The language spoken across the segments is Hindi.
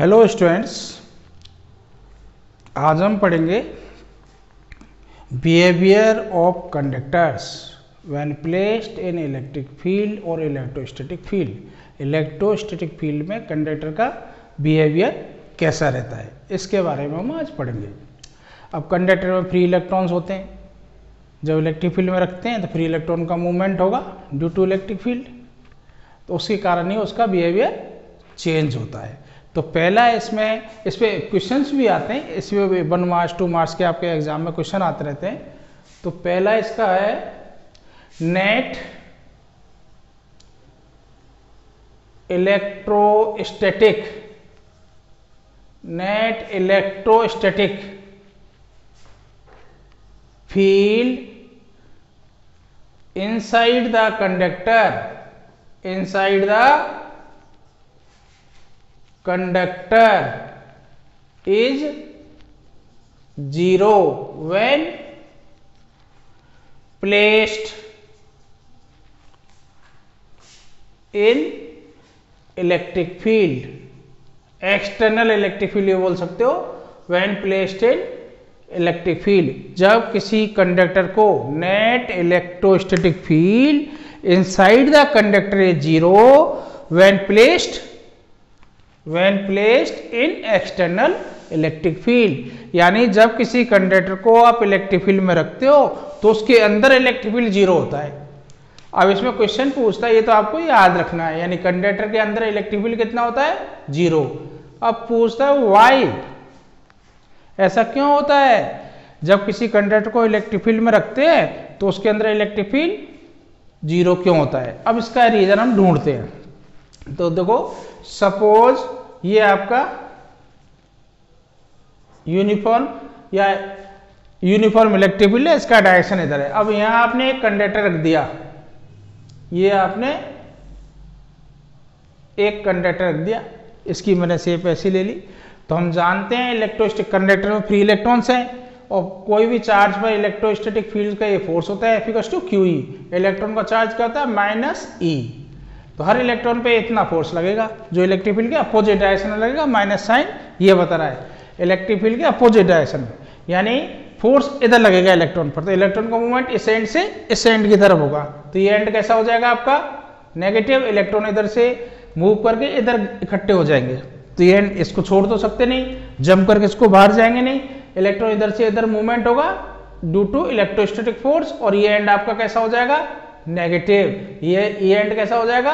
हेलो स्टूडेंट्स, आज हम पढ़ेंगे behaviour of conductors when placed in electric field और इलेक्ट्रोस्टैटिक फील्ड। इलेक्ट्रोस्टैटिक फील्ड में कंडक्टर का बिहेवियर कैसा रहता है, इसके बारे में हम आज पढ़ेंगे। अब कंडक्टर में फ्री इलेक्ट्रॉन्स होते हैं, जब इलेक्ट्रिक फील्ड में रखते हैं तो फ्री इलेक्ट्रॉन का मूवमेंट होगा ड्यू टू इलेक्ट्रिक फील्ड, तो उसके कारण ही उसका बिहेवियर चेंज होता है। तो पहला इस पे क्वेश्चंस भी आते हैं, इसमें 1 मार्क्स 2 मार्क्स के आपके एग्जाम में क्वेश्चन आते रहते हैं। तो पहला इसका है net electrostatic field inside the conductor is 0 when placed in electric field। External electric field ये बोल सकते हो, when placed in electric field. जब किसी कंडक्टर को net electrostatic field inside the conductor is 0 when placed in external electric field. यानी जब किसी कंडक्टर को आप इलेक्ट्रिक फील्ड में रखते हो तो उसके अंदर इलेक्ट्रिक फील्ड 0 होता है। अब इसमें क्वेश्चन पूछता है, ये तो आपको याद रखना है, यानी कंडक्टर के अंदर इलेक्ट्रिक फील्ड कितना होता है? 0। अब पूछता है व्हाई, ऐसा क्यों होता है? जब किसी कंडक्टर को इलेक्ट्रिक फील्ड में रखते हैं तो उसके अंदर इलेक्ट्रिक फील्ड 0 क्यों होता है? अब इसका रीजन हम ढूंढते हैं। तो देखो, सपोज ये आपका यूनिफॉर्म इलेक्ट्रिक फील्ड है, इसका डायरेक्शन इधर है। अब यहां आपने एक कंडक्टर रख दिया, ये आपने एक कंडक्टर रख दिया, इसकी मैंने शेप ऐसी ले ली। तो हम जानते हैं इलेक्ट्रोस्टैटिक कंडक्टर में फ्री इलेक्ट्रॉन्स हैं और कोई भी चार्ज पर इलेक्ट्रोस्टैटिक फील्ड का ये फोर्स होता है F=QE। इलेक्ट्रॉन का चार्ज क्या होता है? -E। तो हर इलेक्ट्रॉन पे इतना फोर्स लगेगा जो इलेक्ट्रिक फील्ड के अपोजिट डायरेक्शन में लगेगा, माइनस साइन ये बता रहा है इलेक्ट्रिक फील्ड के अपोजिट डायरेक्शन में, यानी फोर्स इधर लगेगा इलेक्ट्रॉन पर। तो इलेक्ट्रॉन का मूवमेंट इस एंड से इस एंड की तरफ होगा। तो ये एंड कैसा हो जाएगा आपका? नेगेटिव। इलेक्ट्रॉन इधर से मूव करके इधर इकट्ठे हो जाएंगे, तो ये एंड इसको छोड़ तो सकते नहीं, जंप करके इसको बाहर जाएंगे नहीं। इलेक्ट्रॉन इधर से इधर मूवमेंट होगा ड्यू टू इलेक्ट्रोस्टैटिक फोर्स, और ये एंड आपका कैसा हो जाएगा? नेगेटिव। ये एंड कैसा हो जाएगा?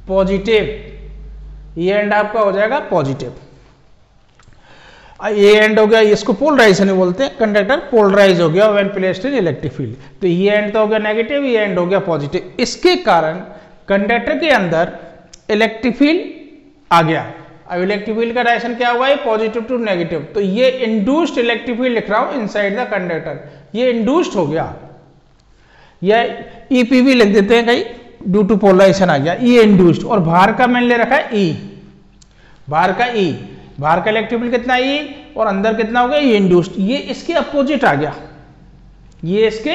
पॉजिटिव। ये एंड आपका हो जाएगा पॉजिटिव। ये एंड हो गया, इसको पोलराइजेशन बोलते हैं, कंडक्टर पोलराइज हो गया when placed in electric field. तो ये एंड तो हो गया नेगेटिव, ये एंड हो गया पॉजिटिव। इसके कारण कंडक्टर के अंदर इलेक्ट्रिक फील्ड आ गया। अब इलेक्ट्रिक फील्ड का डायरेक्शन क्या हुआ है? Positive to negative. तो ये इंड्यूस्ड इलेक्ट्रिक फील्ड लिख रहा हूं इनसाइड द कंडक्टर, ये इंड्यूस्ड हो गया, या ईपीवी लिख देते हैं कहीं, ड्यू टू पोलराइजेशन आ गया, ये इंड्यूस्ड। और बाहर का मैंने ले रखा है ई, बाहर का ई, बाहर का इलेक्ट्रिक फील्ड कितना? ई, और अंदर कितना हो गया? ये इंड्यूस्ड। ये इसके अपोजिट आ गया, ये इसके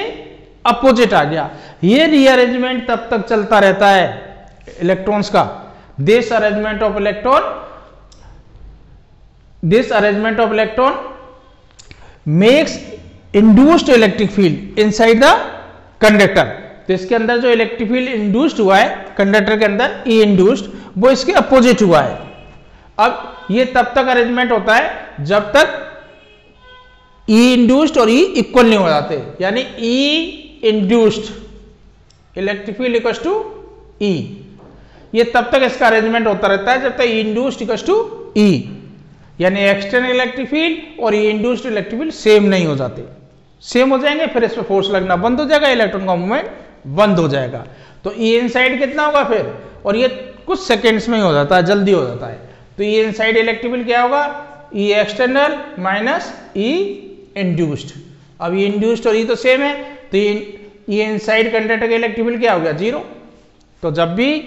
अपोजिट आ गया। ये रीअरेंजमेंट तब तक चलता रहता है इलेक्ट्रॉन्स का। This arrangement of electron makes induced electric field inside the conductor. तो इसके अंदर जो इलेक्ट्रिक फील्ड इंड्यूस्ड हुआ है कंडक्टर के अंदर, ई इंड्यूस्ड, वो इसके अपोजिट हुआ है। अब ये तब तक अरेंजमेंट होता है जब तक ई इंड्यूस्ड और ई इक्वल नहीं हो जाते, यानी E induced electric field equals to E. ये तब तक इसका अरेंजमेंट होता रहता है जब तक ई इंड्यूस्ड इक्वल्स टू ई, यानी एक्सटर्नल इलेक्ट्रिक फील्ड और ई इंड्यूस्ड इलेक्ट्रिक फील्ड सेम नहीं हो जाते। सेम हो जाएंगे फिर इस पर फोर्स लगना बंद हो जाएगा, इलेक्ट्रॉन का मूवमेंट बंद हो जाएगा। तो ई इनसाइड कितना होगा फिर? और ये कुछ सेकेंड्स में ही हो जाता है, जल्दी हो जाता है। तो ई इनसाइड इलेक्ट्रिक फील्ड क्या होगा? ई एक्सटर्नल माइनस ई इंड्यूस्ड। अब ई इंड्यूस्ड और ई तो सेम है, तो ई इनसाइड कंडक्टर का इलेक्ट्रिक फील्ड क्या हो गया? 0। तो जब भी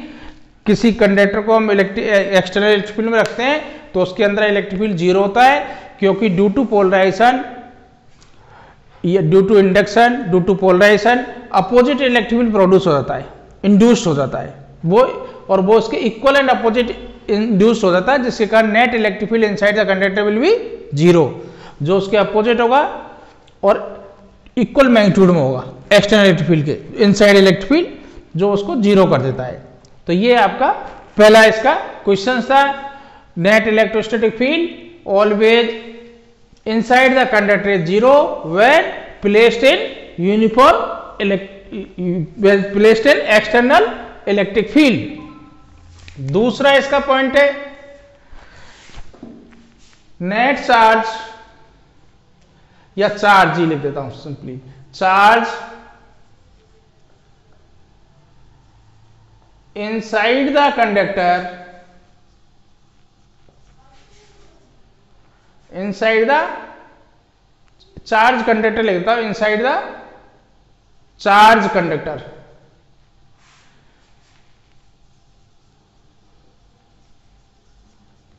किसी कंडक्टर को हम एक्सटर्नल इलेक्ट्रिक फील्ड में रखते हैं तो उसके अंदर इलेक्ट्रिक फील्ड 0 होता है, क्योंकि due to polarization, due to induction, due to polarization opposite electric field produce हो जाता है, इंड्यूस्ड हो जाता है वो, और वो उसके इक्वल एंड अपोजिट इंड्यूस हो जाता है, जिसके कारण net electric field inside the conductor will be 0, जो उसके अपोजिट होगा और इक्वल मैग्नीट्यूड में होगा एक्सटर्नल इलेक्ट्रिक फील्ड के, इनसाइड इलेक्ट्रिक फील्ड जो उसको 0 कर देता है। तो ये आपका पहला इसका क्वेश्चन था। Net electrostatic field always inside the conductor is 0 when placed in uniform placed in external electric field. दूसरा इसका पॉइंट है नेट चार्ज, या चार्ज ही लिख देता हूं simply, charge inside the conductor, inside the charge conductor लिख देता हूं, inside the charge conductor,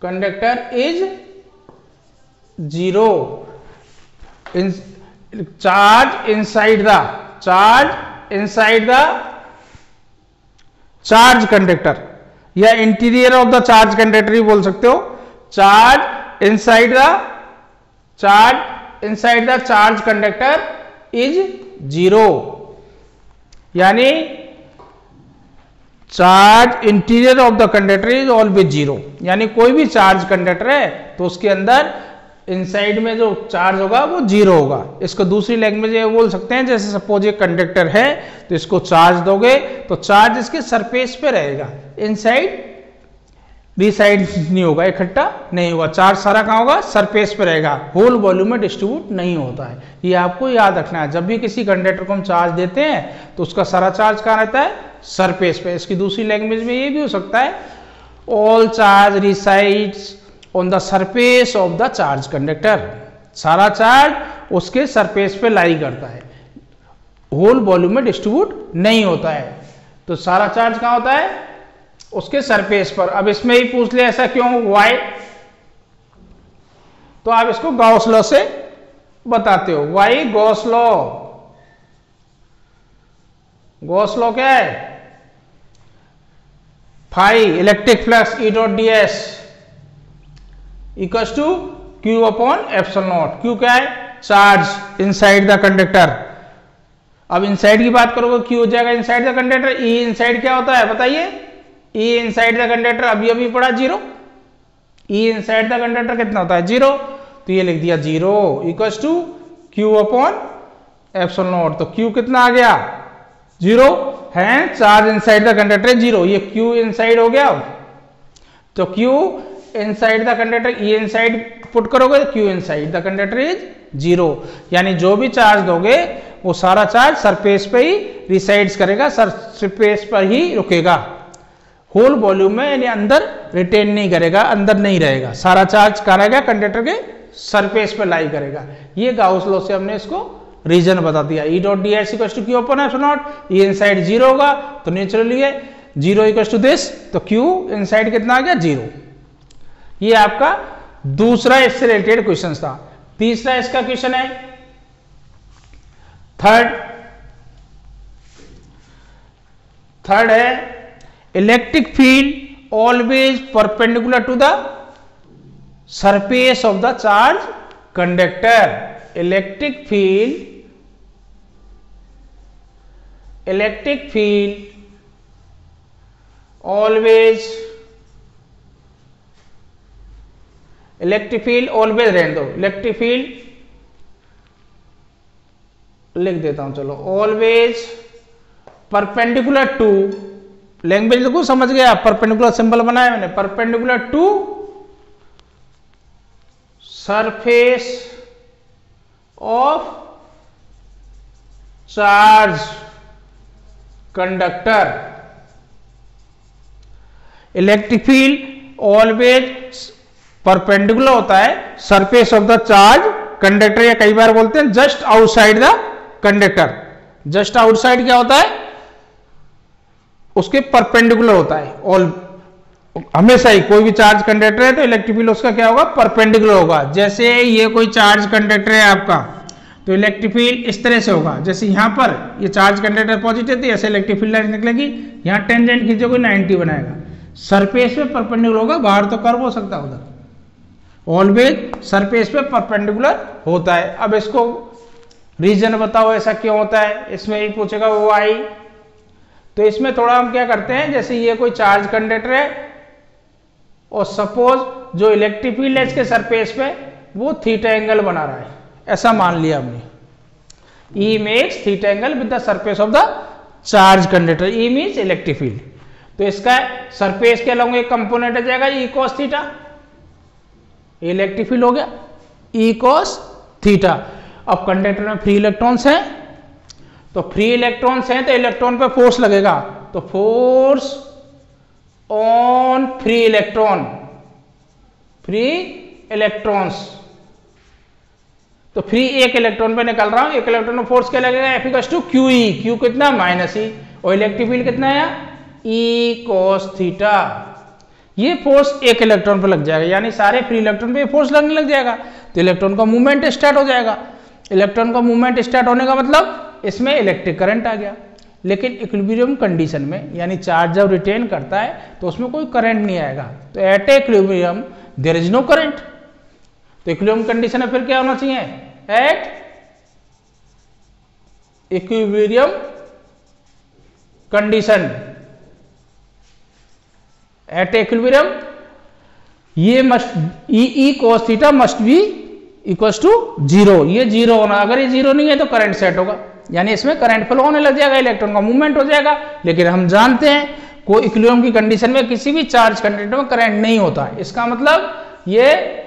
conductor is 0, charge inside the, charge inside the charge conductor, या interior of the charge conductor ही बोल सकते हो। Charge inside the charge conductor is 0, यानी charge interior of the conductor is always 0, यानी कोई भी चार्ज कंडक्टर है तो उसके अंदर इनसाइड में जो चार्ज होगा वो 0 होगा। इसको दूसरी लैंग्वेज में बोल सकते हैं, जैसे सपोज ये कंडक्टर है तो इसको चार्ज दोगे तो चार्ज इसके सरफेस पे रहेगा, इनसाइड रिसाइड नहीं होगा, इकट्ठा नहीं होगा, चार्ज सारा कहाँ होगा, सरफेस पे रहेगा, होल वॉल्यूम में डिस्ट्रीब्यूट नहीं होता है। ये आपको याद रखना है, जब भी किसी कंडक्टर को हम चार्ज देते हैं तो उसका सारा चार्ज कहाँ रहता है, सरफेस पे। इसकी दूसरी लैंग्वेज में ये भी हो सकता है, all charge resides on the surface of the charge conductor, सारा चार्ज उसके सरफेस पे लाई करता है, होल वॉल्यूम में डिस्ट्रीब्यूट नहीं होता है। तो सारा चार्ज कहाँ होता है, उसके सरफेस पर। अब इसमें ही पूछ ले ऐसा क्यों, वाई, तो आप इसको गॉस लॉ से बताते हो। Why Gauss law, Gauss law क्या है, phi electric flux E dot D S equals to q upon epsilon naught. Q क्या है, चार्ज इनसाइड द कंडक्टर। अब इनसाइड की बात करोगे क्यू हो जाएगा inside the conductor. E inside क्या होता है बताइए, ई इनसाइड द कंडक्टर अभी पढ़ा 0, ई इनसाइड द कंडक्टर कितना होता है 0, तो ये लिख दिया 0 equals to q upon epsilon naught. तो क्यू कितना आ गया 0 है, चार्ज इनसाइड द कंडक्टर 0, ये क्यू इनसाइड हो गया। तो Q inside the conductor, E inside put करोगे तो Q inside the conductor is 0, यानी जो भी चार्ज दोगे वो सारा चार्ज सरफेस पे ही रिसाइड्स करेगा, सरफेस पर ही रुकेगा, होल वॉल्यूम में यानी अंदर रिटेन नहीं करेगा, अंदर नहीं रहेगा, सारा चार्ज कहाँ रहेगा, कंडक्टर के सरफेस पे लाई करेगा। ये गाउस लॉ से हमने इसको रीजन बता दिया। E dot D S equals to q upon epsilon naught, E inside 0 होगा तो नेचुरली है 0 इक्वल्स टू दिस, तो क्यू इनसाइड कितना आ गया 0। ये आपका दूसरा इससे रिलेटेड क्वेश्चन था। तीसरा इसका क्वेश्चन है थर्ड है electric field always perpendicular to the surface of the charge conductor. Electric field always, electric field always रहने दो, इलेक्ट्रिक फील्ड लिख देता हूं, चलो ऑलवेज परपेंडिकुलर टू, लैंग्वेज देखो समझ गया, परपेंडिकुलर सिंबल बनाया मैंने, perpendicular to surface of charge conductor. Electric field always perpendicular होता है surface of the charge conductor, या कई बार बोलते हैं just outside the conductor. Just outside क्या होता है, उसके परपेंडिकुलर होता है। ऑल हमेशा ही कोई भी चार्ज कंडक्टर है तो इलेक्ट्रिक फील्ड उसका क्या होगा, परपेंडिकुलर होगा। जैसे ये कोई चार्ज कंडक्टर है आपका तो इलेक्ट्रिक फील्ड इस तरह से होगा, जैसे यहां पर ये चार्ज कंडक्टर पॉजिटिव थी, ऐसे इलेक्ट्रिक फील्ड लाइन निकलेगी, यहां टेंजेंट खींचोगे 90 बनाएगा, सरफेस पे परपेंडिकुलर होगा, बाहर तो कर्व हो सकता है उधर। ऑलवेज सरफेस पे परपेंडिकुलर होता है। अब इसको रीजन बताओ ऐसा क्यों होता है, इसमें ही पूछेगा वाई। तो इसमें थोड़ा हम क्या करते हैं, जैसे ये कोई चार्ज कंडक्टर है और सपोज जो इलेक्ट्रिक फील्ड है इसके सरफेस पे वो थीटा एंगल बना रहा है, ऐसा मान लिया हमने। E makes theta angle with the surface of the charge conductor. E means electric field. तो इसका सरफेस के अलॉन्ग एक कंपोनेंट आ जाएगा E cos theta, electric field हो गया E cos थीटा। अब कंडक्टर में फ्री इलेक्ट्रॉन्स हैं, तो फ्री इलेक्ट्रॉन्स हैं तो इलेक्ट्रॉन पे फोर्स लगेगा, तो force on free electron, free electrons. तो फ्री एक इलेक्ट्रॉन पे निकल रहा हूं, एक इलेक्ट्रॉन में फोर्स क्या लगेगा, F equals to q E, q कितना -E, और इलेक्ट्रिक फील्ड कितना है E cos थीटा। ये फोर्स एक इलेक्ट्रॉन पर लग जाएगा, यानी सारे फ्री इलेक्ट्रॉन पे फोर्स लगने लग जाएगा, तो इलेक्ट्रॉन का मूवमेंट स्टार्ट हो जाएगा। इलेक्ट्रॉन का मूवमेंट स्टार्ट होने का मतलब इसमें इलेक्ट्रिक करंट आ गया। लेकिन इक्विलिब्रियम कंडीशन में, यानी चार्ज जब रिटेन करता है तो उसमें कोई करंट नहीं आएगा, तो at equilibrium there is no current. तो इक्विलिब्रियम कंडीशन में फिर क्या होना चाहिए, at equilibrium condition, at equilibrium ये must E cos theta must be equals to 0, ये 0 होना। अगर ये 0 नहीं है तो करंट सेट होगा, यानी इसमें करंट फ्लो होने लग जाएगा, इलेक्ट्रॉन का मूवमेंट हो जाएगा। लेकिन हम जानते हैं को इक्विलिब्रियम की कंडीशन में किसी भी चार्ज कंडक्टर में करंट नहीं होता। इसका मतलब ये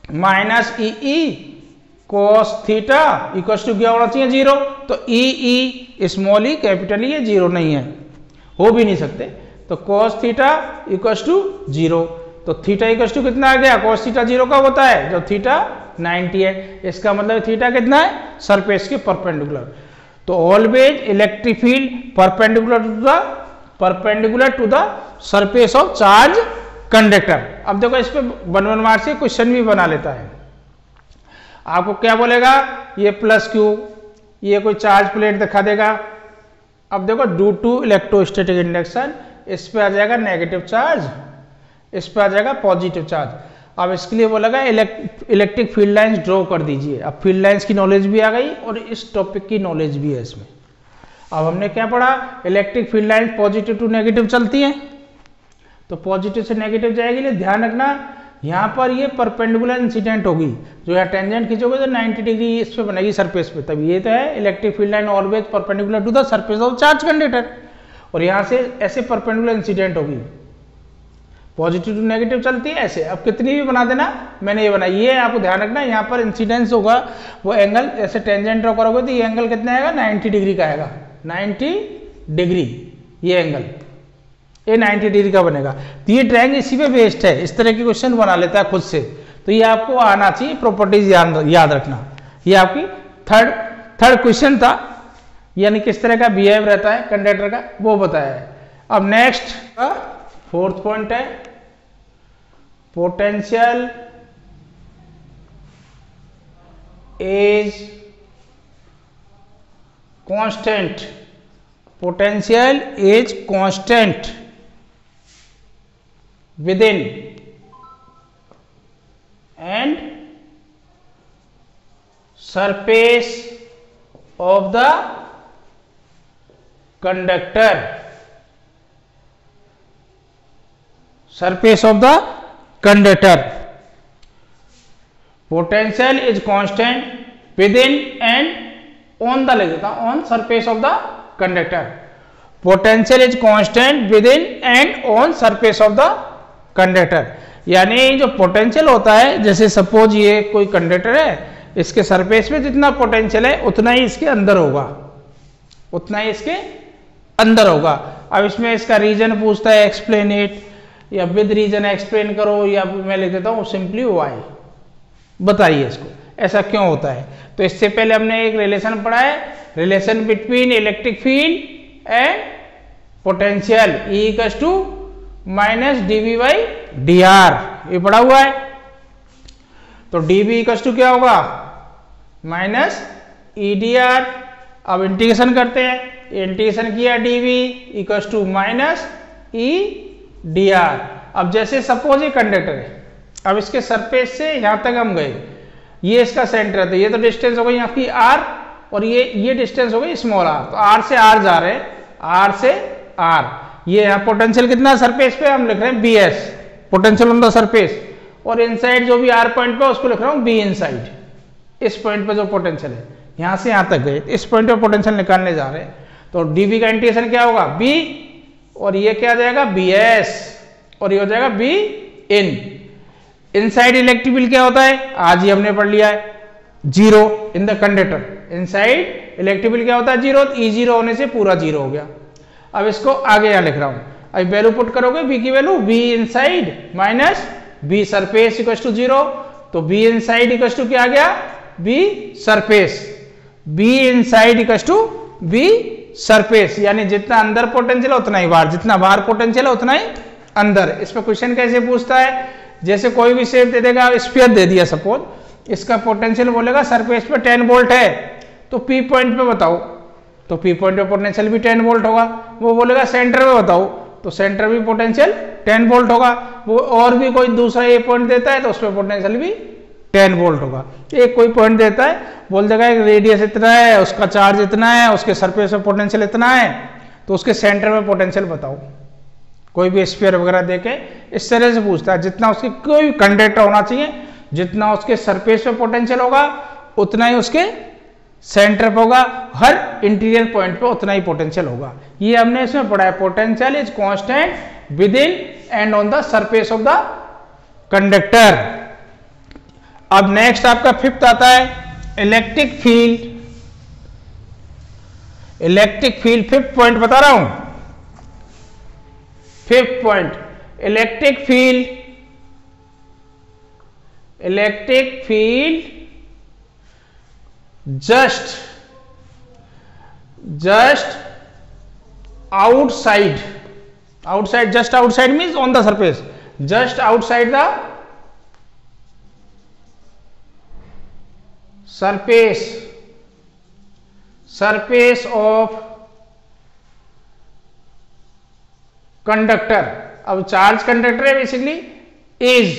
-E cos theta equals to क्या होना चाहिए, 0। तो E small E capital E, ये 0 नहीं है, हो भी नहीं सकते। तो cos थीटा इक्वल्स टू 0, तो थीटा इक्वल्स टू कितना आ गया, cos थीटा 0 कब होता है, जब थीटा 90 है। इसका मतलब थीटा कितना है, सरफेस के परपेंडिकुलर। तो always electric field perpendicular to the surface of charge conductor. अब देखो इस पे 1 मार्क्स से क्वेश्चन भी बना लेता है। आपको क्या बोलेगा, ये +Q, ये कोई चार्ज प्लेट दिखा देगा। अब देखो ड्यू टू इलेक्ट्रोस्टैटिक इंडक्शन, इस पे आ जाएगा नेगेटिव चार्ज, इस पे आ जाएगा पॉजिटिव चार्ज। अब इसके लिए बोलेगा इलेक्ट्रिक फील्ड लाइंस ड्रॉ कर दीजिए। अब फील्ड लाइंस की नॉलेज भी आ गई और इस टॉपिक की नॉलेज भी है इसमें। अब हमने क्या पढ़ा, electric field lines positive to negative चलती हैं, तो पॉजिटिव से नेगेटिव जाएगी। लिए ध्यान रखना यहाँ पर ये परपेंडिकुलर इंसिडेंट होगी, जो यहाँ टेंजेंट खींचोगे तो 90 डिग्री इस पे बनेगी सरफेस पे, तब ये तो है electric field line always perpendicular to the surface of charge conductor. और यहाँ से ऐसे परपेंडिकुलर इंसिडेंट होगी, पॉजिटिव टू नेगेटिव चलती है ऐसे। अब कितनी भी बना देना, मैंने ये बनाई, ये आपको ध्यान रखना यहाँ पर इंसिडेंस होगा, वो एंगल ऐसे टेंजेंट ड्रॉ करोगे तो ये एंगल कितना आएगा, 90 डिग्री का आएगा, 90 डिग्री ये एंगल, ये 90 डिग्री का बनेगा। तो ये ड्राइंग इसी पे बेस्ड है, इस तरह के क्वेश्चन बना लेता है खुद से, तो ये आपको आना चाहिए, प्रॉपर्टीज याद रखना। ये आपकी थर्ड क्वेश्चन था, यानी किस तरह का बिहेव रहता है कंडक्टर का, वो बताया है। अब नेक्स्ट का 4th पॉइंट है potential is constant, potential is constant within and surface of the conductor, surface of the conductor, potential is constant within and on the, लिख देता हूं, on surface of the conductor, potential is constant within and on surface of the conductor. यानी जो पोटेंशियल होता है, जैसे सपोज ये कोई कंडक्टर है, इसके सरफेस में जितना पोटेंशियल है उतना ही इसके अंदर होगा, उतना ही इसके अंदर होगा। अब इसमें इसका रीजन पूछता है, एक्सप्लेन इट, या विद रीजन एक्सप्लेन करो, या मैं लिख देता हूं सिंपली वाई, बताइए इसको ऐसा क्यों होता है। तो इससे पहले हमने एक रिलेशन पढ़ा है, relation between electric field and potential, E equals to -dV/dr, ये पढ़ा हुआ है। तो dV इक्वल्स टू क्या होगा, -EdR। अब इंटीग्रेशन करते हैं, इंटीग्रेशन किया dV इक्वल्स टू dr। अब जैसे सपोज ये कंडक्टर है, अब इसके सरफेस से यहां तक हम गए, ये इसका सेंटर है, तो ये तो डिस्टेंस हो गई आपकी r, और ये डिस्टेंस हो गई स्मॉल r। तो r से r जा रहे हैं, r से r। ये यहाँ पोटेंशियल कितना सरफेस पे हम लिख रहे हैं bs, potential on the surface, और इनसाइड जो भी r पॉइंट पे उसको लिख रहा हूँ b इनसाइड। इस पॉइंट पे जो पोटेंशियल है यहां से यहां तक गए, इस पॉइंट पे पोटेंशियल निकालने जा रहे हैं, तो dv का इंटीग्रेशन क्या होगा b, और ये क्या आ जाएगा bs, और ये हो जाएगा b in। Inside electric field क्या होता है, आज ही हमने पढ़ लिया है, zero in the conductor. Inside electric field क्या होता है, जीरो। ई जीरो होने से पूरा जीरो हो गया। अब इसको आगे यहां लिख रहा हूं, अब वैल्यू पुट करोगे b की value, b inside minus b surface equal to zero. तो b इनसाइड इक्वल टू क्या आ गया, b surface, b inside equal to b surface, यानी जितना अंदर पोटेंशियल है उतना ही बाहर, जितना बाहर पोटेंशियल है उतना ही अंदर। इस पर क्वेश्चन कैसे पूछता है, जैसे कोई भी शेप दे देगा, स्फीयर दे दिया सपोज, इसका पोटेंशियल बोलेगा सरफेस पे 10 वोल्ट है, तो P पॉइंट पे बताओ, तो P पॉइंट पे पोटेंशियल भी 10 वोल्ट होगा। वो बोलेगा सेंटर पे बताओ, तो सेंटर भी पोटेंशियल 10 वोल्ट होगा। वो और भी कोई दूसरा ये पॉइंट देता है तो उस पर पोटेंशियल भी 10 वोल्ट होगा। एक कोई पॉइंट देता है, बोल देगा एक रेडियस इतना है, उसका चार्ज इतना है, उसके सरफेस पे पोटेंशियल इतना है, तो उसके सेंटर में पोटेंशियल बताओ। कोई भी स्फीयर वगैरह देके इस तरह से पूछता है, जितना उसके कोई कंडक्टर होना चाहिए, जितना उसके सरफेस पे पोटेंशियल होगा उतना ही उसके सेंटर पे होगा, हर इंटीरियर पॉइंट पे उतना ही पोटेंशियल होगा। ये हमने इसमें पढ़ा है, potential is constant with in and on the surface of the conductor. अब नेक्स्ट आपका फिफ्थ आता है electric field. Electric field fifth point बता रहा हूं, fifth point, electric field, electric field just outside, just outside means on the surface, just outside the surface of conductor। अब चार्ज कंडक्टर है basically, is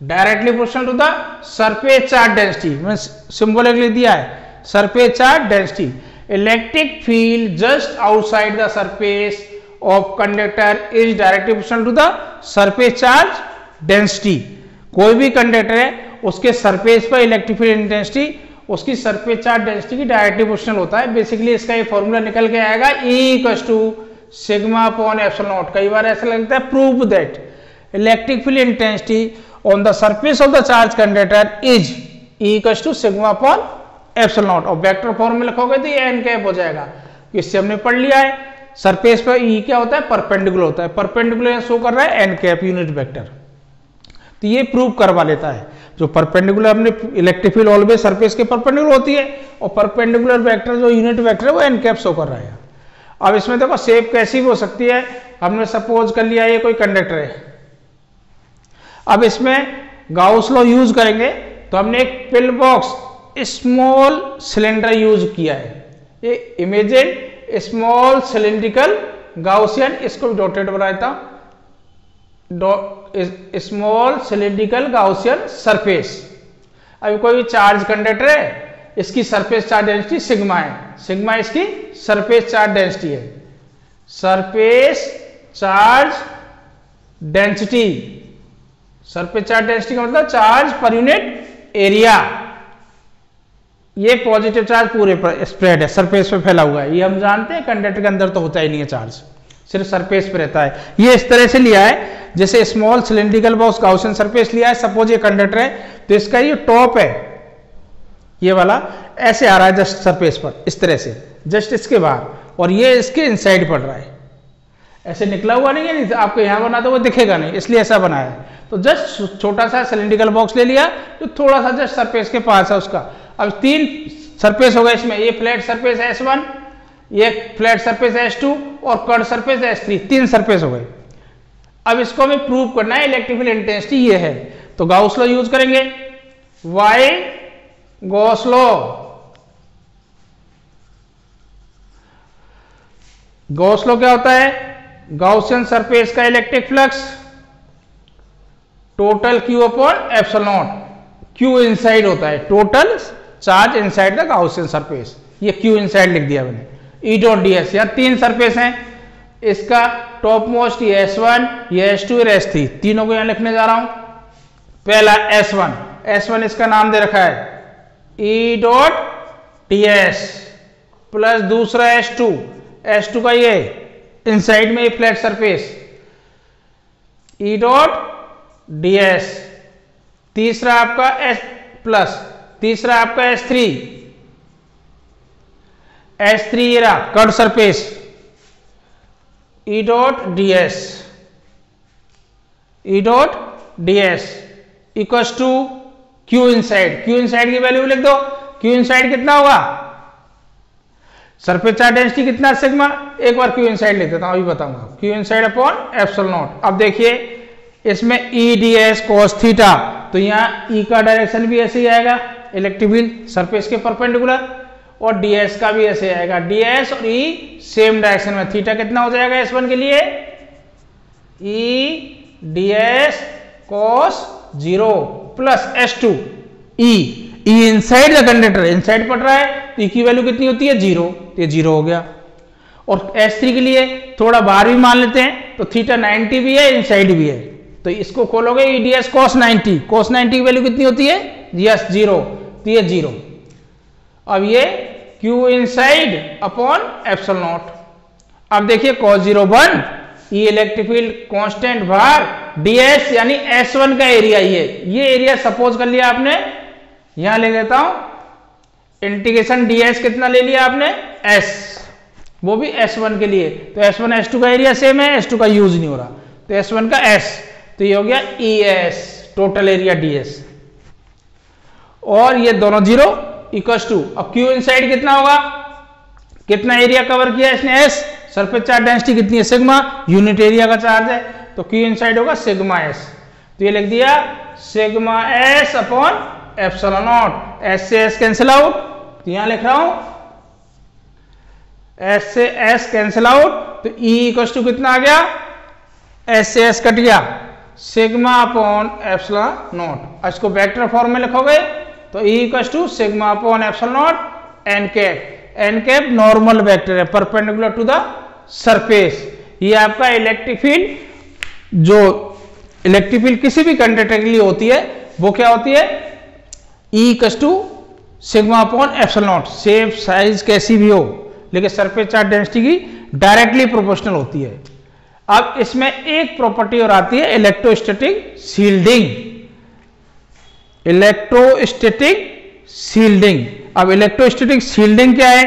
directly proportional to the surface charge density, मैं सिंबॉलिकली दिया है, surface charge density. Electric field just outside the surface of conductor is directly proportional to the surface charge density. कोई भी कंडक्टर है उसके सरफेस पर इलेक्ट्रिक फील्ड इंटेंसिटी उसकी सरफेस चार्ज डेंसिटी की डायरेक्टली प्रोपोर्शनल होता है। बेसिकली इसका ये फॉर्मूला निकल के आएगा, E equals to sigma upon epsilon naught. कई बार ऐसा लगता है, prove that electric field intensity on the surface of the charge conductor is E equals to sigma upon epsilon naught। और वेक्टर फॉर्म में लिखोगे तो ये n कैप हो जाएगा। इससे हमने पढ़ लिया है, सरफेस पर E क्या होता है, परपेंडिकुलर होता है, परपेंडिकुलर शो कर रहा है n कैप यूनिट वेक्टर। तो ये प्रूव करवा लेता है, जो परपेंडिकुलर हमने इलेक्ट्रिक फील्ड ऑलवेज सरफेस के परपेंडिकुलर होती है, और परपेंडिकुलर वेक्टर जो यूनिट वेक्टर है वो n कैप शो कर रहा है। अब इसमें देखो शेप कैसी भी हो सकती है, हमने सपोज कर लिया ये कोई कंडक्टर है, अब इसमें गाउस लॉ यूज करेंगे, तो हमने एक pill box small cylinder use किया है। ये इमेजिन स्मॉल सिलिंड्रिकल गाउसियन, इसको भी डॉटेड बनाता हूं, स्मॉल सिलिंड्रिकल गाउसियन सरफेस। अभी कोई भी चार्ज कंडक्टर है, इसकी सरफेस चार्ज डेंसिटी सिग्मा है, सिग्मा इसकी सरफेस चार्ज डेंसिटी है, surface charge density. Surface charge density का मतलब चार्ज पर यूनिट एरिया। ये पॉजिटिव चार्ज पूरे पर स्प्रेड है, सरफेस पे फैला हुआ है, ये हम जानते हैं। कंडक्टर के अंदर तो होता ही नहीं है चार्ज, सिर्फ सरफेस पे रहता है। ये इस तरह से लिया है, जैसे small cylindrical box Gaussian surface लिया है। सपोज ये कंडक्टर है, तो इसका ये टॉप है, ये वाला ऐसे आ रहा है जस्ट सरफेस पर, इस तरह से जस्ट इसके बाहर, और ये इसके इनसाइड पड़ रहा है, ऐसे निकला हुआ नहीं है, नहीं आपको यहां बना तो वो दिखेगा नहीं, इसलिए ऐसा बनाया है। तो जस्ट छोटा सा सिलिंड्रिकल बॉक्स ले लिया, जो थोड़ा सा जस्ट सरफेस के पास है उसका। अब 3 सरफेस हो गए इसमें, ये फ्लैट सरफेस S1, ये फ्लैट सरफेस S2 और कर्व सरफेस S3, 3 सरफेस हो गए। अब इसको हमें प्रूव करना है, इलेक्ट्रिक फील्ड इंटेंसिटी ये है, तो गाउस लॉ यूज करेंगे, Y Gauss law. Gauss law क्या होता है, गॉसियन सरफेस का electric flux total Q upon epsilon naught, Q inside होता है, total charge inside the Gaussian surface, ये क्यू इनसाइड लिख दिया मैंने। ई डॉट डी एस, यहाँ 3 सरफेस हैं, इसका टॉप मोस्ट ये S1, ये S2 और S3, तीनों को यहाँ लिखने जा रहा हूं। पहला S1, S1 इसका नाम दे रखा है E dot D S, plus दूसरा S2, S2 का ये इनसाइड में flat surface E dot D S, तीसरा आपका S प्लस, तीसरा आपका S3, S3 ये रहा curve surface E dot D S, E dot D S equals to Q inside, Q inside की वैल्यू लिख दो, क्यू इनसाइड कितना होगा, सरफेस चार्ज डेंसिटी कितना सिग्मा, एक बार क्यू इनसाइड लिख देता हूं, अभी बताऊंगा, Q inside upon epsilon naught. अब देखिए इसमें E D S cos theta, तो यहाँ ई का डायरेक्शन भी ऐसे ही आएगा इलेक्ट्रिक फील्ड सरफेस के परपेंडिकुलर, और ds का भी ऐसे आएगा, ds और e सेम डायरेक्शन में, थीटा कितना हो जाएगा S1 के लिए, e ds cos 0 plus S2 e inside the conductor, inside पड़ रहा है तो e की वैल्यू कितनी होती है 0, तो ये 0 हो गया। और S3 के लिए थोड़ा बाहर भी मान लेते हैं, तो थीटा 90 भी है इनसाइड भी है, तो इसको खोलोगे e ds cos 90, cos 90 की वैल्यू कितनी होती है, यस 0, तो ये 0। अब ये Q inside upon epsilon naught. अब देखिए cos 0 1, ये इलेक्ट्रिक फील्ड कांस्टेंट भार ds यानी S1 का एरिया, ये एरिया सपोज कर लिया आपने, यहां ले लेता हूं इंटीग्रेशन ds कितना ले लिया आपने S, वो भी S1 के लिए, तो S1 S2 का एरिया सेम है, S2 का यूज नहीं हो रहा, तो S1 का S, तो ये हो गया ES टोटल एरिया ds, और ये दोनों 0 इक्वल्स टू, अब क्यू इनसाइड कितना होगा, कितना एरिया कवर किया इसने S, सरफेस चार्ज डेंसिटी कितनी है सिग्मा, यूनिट एरिया का चार्ज है, तो क्यू इनसाइड होगा सिग्मा S, तो ये लिख दिया sigma S upon epsilon naught, S से S कैंसिल आउट, तो यहां लिख रहा हूं S से S कैंसिल आउट, तो E इक्वल्स टू कितना आ गया, S से S कट गया, सिग्मा अपॉन एप्सिलॉन नॉट। इसको वेक्टर फॉर्म में लिखोगे तो E equals to sigma upon epsilon naught N cap, N cap normal vector है परपेंडिकुलर टू द सरफेस। ये आपका इलेक्ट्रिक फील्ड, जो इलेक्ट्रिक फील्ड किसी भी कंडक्टर के लिए होती है वो क्या होती है, E equals to sigma upon epsilon naught, shape size कैसी भी हो लेकिन सरफेस चार्ज डेंसिटी की डायरेक्टली प्रोपोर्शनल होती है। अब इसमें एक प्रॉपर्टी और आती है इलेक्ट्रोस्टैटिक शील्डिंग, इलेक्ट्रोस्टैटिक शील्डिंग। अब इलेक्ट्रोस्टैटिक शील्डिंग क्या है,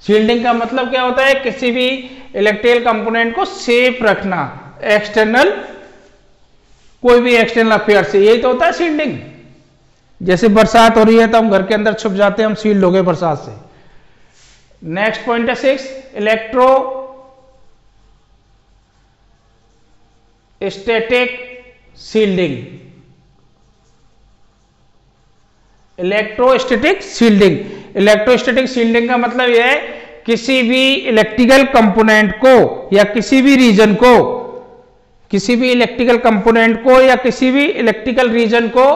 शील्डिंग का मतलब क्या होता है, किसी भी इलेक्ट्रिकल कंपोनेंट को सेफ रखना एक्सटर्नल, कोई भी एक्सटर्नल अफेयर से, यही तो होता है शील्डिंग। जैसे बरसात हो रही है तो हम घर के अंदर छुप जाते हैं, हम शील्ड हो गए बरसात से। नेक्स्ट पॉइंट है 6, electrostatic shielding. Electrostatic shielding, electrostatic shielding का मतलब यह है किसी भी इलेक्ट्रिकल कंपोनेंट को या किसी भी रीजन को, किसी भी इलेक्ट्रिकल कंपोनेंट को या किसी भी इलेक्ट्रिकल रीजन को,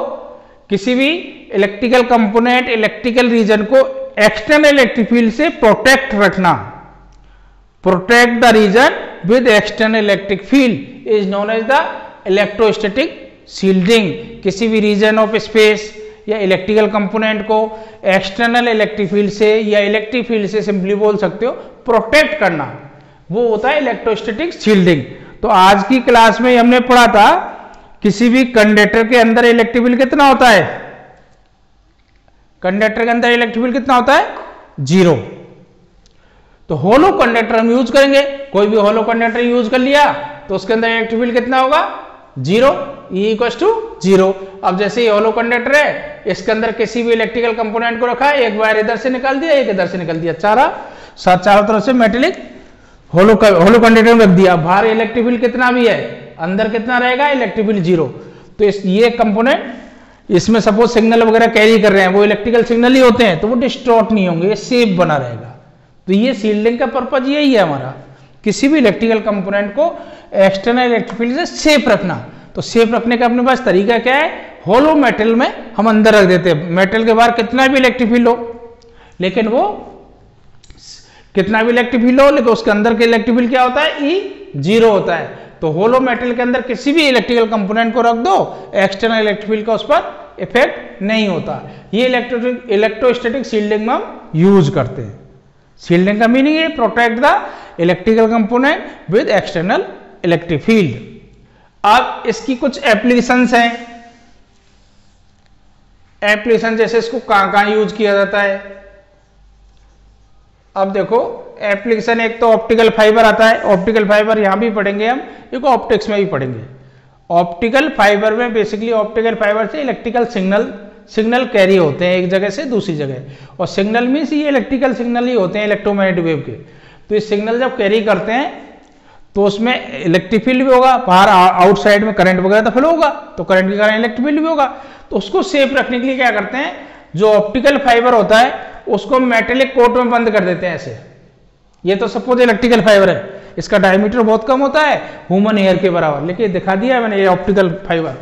किसी भी इलेक्ट्रिकल कंपोनेंट इलेक्ट्रिकल रीजन को एक्सटर्नल इलेक्ट्रिक फील्ड से प्रोटेक्ट रखना। Protect the region with external electric field is known as the electrostatic shielding. किसी भी रीजन ऑफ स्पेस या इलेक्ट्रिकल कंपोनेंट को एक्सटर्नल इलेक्ट्रिक फील्ड से या इलेक्ट्रिक फील्ड से सिंपली बोल सकते हो प्रोटेक्ट करना, वो होता है इलेक्ट्रोस्टैटिक शील्डिंग। तो आज की क्लास में हमने पढ़ा था किसी भी कंडक्टर के अंदर इलेक्ट्रिक फील्ड कितना होता है, कंडक्टर के अंदर इलेक्ट्रिक फील्ड कितना होता है, 0। तो होलो कंडक्टर हम यूज करेंगे, कोई भी होलो कंडक्टर यूज कर लिया तो उसके अंदर इलेक्ट्रिक फील्ड कितना होगा, 0, E इक्वल्स टू 0। अब जैसे ये होलो कंडक्टर है, इसके अंदर किसी भी इलेक्ट्रिकल कंपोनेंट को रखा है, एक वायर इधर से निकाल दिया, एक इधर से निकाल दिया, चारों तरफ से मेटेलिक होलो कंडक्टर में रख दिया। बाहर इलेक्ट्रिक फील्ड कितना भी है, अंदर कितना रहेगा, इलेक्ट्रिक फील्ड 0। तो ये कंपोनेंट, इसमें सपोज सिग्नल वगैरह कैरी कर रहे हैं, वो इलेक्ट्रिकल सिग्नल ही होते हैं, तो वो डिस्टॉर्ट नहीं होंगे, ये सेफ बना रहेगा। तो ये शील्डिंग का पर्पज यही है हमारा। किसी भी इलेक्ट्रिकल कंपोनेंट को एक्सटर्नल इलेक्ट्रिक फील्ड से सेफ रखना। तो सेफ रखने का अपने पास तरीका क्या है, होलो मेटल में हम अंदर रख देते हैं। मेटल के बाहर कितना भी इलेक्ट्रिक फील्ड हो, लेकिन वो कितना भी इलेक्ट्रिक फील्ड हो, लेकिन उसके अंदर के इलेक्ट्रिक फील्ड क्या होता है, ई 0 होता है। तो होलो मेटल के अंदर किसी भी इलेक्ट्रिकल कंपोनेंट को रख दो, एक्सटर्नल इलेक्ट्रिक फील्ड का उस पर इफेक्ट नहीं होता। ये इलेक्ट्रोस्टैटिक शील्डिंग में हम यूज करते हैं। शील्डिंग का मीनिंग है protect the electrical component with external electric field. अब इसकी कुछ एप्लीकेशंस हैं। एप्लीकेशन जैसे इसको कहां यूज किया जाता है। अब देखो एप्लीकेशन, एक तो ऑप्टिकल फाइबर आता है। ऑप्टिकल फाइबर यहां भी पढ़ेंगे हम, एक ऑप्टिक्स में भी पढ़ेंगे। ऑप्टिकल फाइबर में बेसिकली ऑप्टिकल फाइबर से इलेक्ट्रिकल सिग्नल कैरी होते हैं एक जगह से दूसरी जगह, और सिग्नल मीन्स ये इलेक्ट्रिकल सिग्नल ही होते हैं इलेक्ट्रोमैग्नेटिक वेव के। तो ये सिग्नल जब कैरी करते हैं तो उसमें इलेक्ट्रिक फील्ड भी होगा, बाहर आउटसाइड में करंट वगैरह तो फ्लो होगा, तो करंट के कारण इलेक्ट्रिक फील्ड भी होगा। तो उसको सेफ रखने के लिए क्या करते हैं, जो ऑप्टिकल फाइबर होता है उसको मेटेलिक कोट में बंद कर देते हैं ऐसे। ये तो सपोज इलेक्ट्रिकल फाइबर है, इसका डायमीटर बहुत कम होता है, ह्यूमन हेयर के बराबर, लेकिन दिखा दिया मैंने ये ऑप्टिकल फाइबर,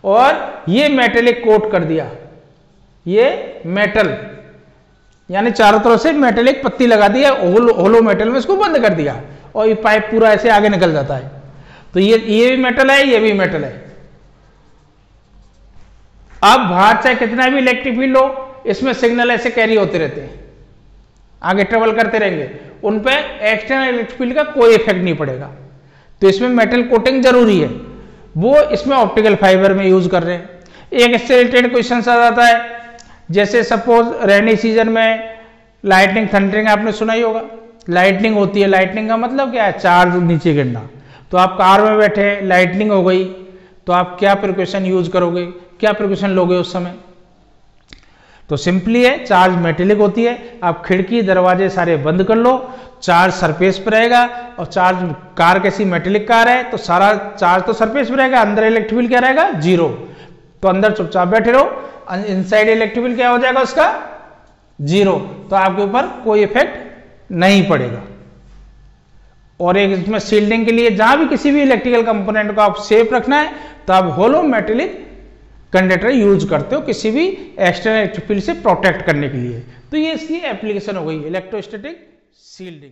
और ये मेटेलिक कोट कर दिया। ये मेटल यानी चारों तरफ से मेटेलिक पत्ती लगा दिया, होलो मेटल में इसको बंद कर दिया, और ये पाइप पूरा ऐसे आगे निकल जाता है। तो ये भी मेटल है, ये भी मेटल है। अब बाहर चाहे कितना भी इलेक्ट्रिक फील्ड हो, इसमें सिग्नल ऐसे कैरी होते रहते हैं, आगे ट्रेवल करते रहेंगे, उन पे एक्सटर्नल इलेक्ट्रिक फील्ड का कोई इफेक्ट नहीं पड़ेगा। तो इसमें मेटल कोटिंग जरूरी है, वो इसमें ऑप्टिकल फाइबर में यूज कर रहे हैं। एक इससे रिलेटेड क्वेश्चन आ जाता है, जैसे सपोज रेनी सीजन में लाइटनिंग थंडरिंग आपने सुना ही होगा। लाइटनिंग होती है, लाइटनिंग का मतलब क्या है, चार्ज नीचे गिरना। तो आप कार में बैठे, लाइटनिंग हो गई, तो आप क्या प्रिकॉशन यूज करोगे, क्या प्रिकॉशन लोगे उस समय। तो सिंपली है, चार्ज मेटेलिक होती है, आप खिड़की दरवाजे सारे बंद कर लो, चार्ज सरफेस पर रहेगा, और चार्ज कार कैसी मेटेलिक कार है तो सारा चार्ज तो सरफेस पर रहेगा, अंदर इलेक्ट्रिक फील्ड क्या रहेगा, 0। तो अंदर चुपचाप बैठे रहो, इनसाइड इलेक्ट्रिक फील्ड क्या हो जाएगा उसका, 0। तो आपके ऊपर कोई इफेक्ट नहीं पड़ेगा। और एक इसमें शील्डिंग के लिए, जहां भी किसी भी इलेक्ट्रिकल कंपोनेंट को आप सेफ रखना है तो आप होलो मेटेलिक कंडक्टर यूज करते हो किसी भी एक्सटर्नल इलेक्ट्रिक फील्ड से प्रोटेक्ट करने के लिए। तो ये इसकी एप्लीकेशन हो गई इलेक्ट्रोस्टैटिक शील्डिंग।